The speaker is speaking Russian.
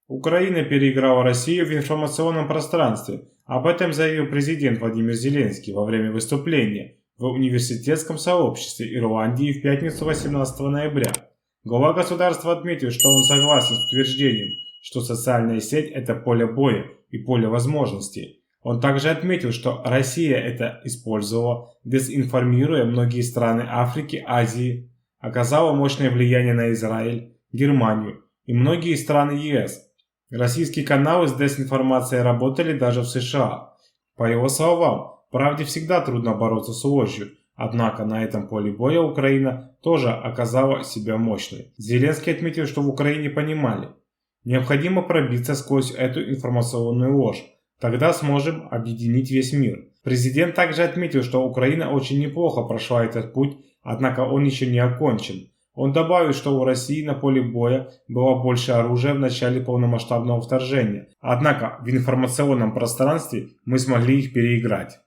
Украина переиграла Россию в информационном пространстве. Об этом заявил президент Владимир Зеленский во время выступления в университетском сообществе Ирландии в пятницу 18 ноября. Глава государства отметил, что он согласен с утверждением, что социальная сеть – это поле боя и поле возможностей. Он также отметил, что Россия это использовала, дезинформируя многие страны Африки, Азии, оказала мощное влияние на Израиль, Германию и многие страны ЕС. Российские каналы с дезинформацией работали даже в США. По его словам, правде всегда трудно бороться с ложью, однако на этом поле боя Украина тоже оказала себя мощной. Зеленский отметил, что в Украине понимали, необходимо пробиться сквозь эту информационную ложь, тогда сможем объединить весь мир. Президент также отметил, что Украина очень неплохо прошла этот путь, однако он еще не окончен. Он добавил, что у России на поле боя было больше оружия в начале полномасштабного вторжения, однако в информационном пространстве мы смогли их переиграть.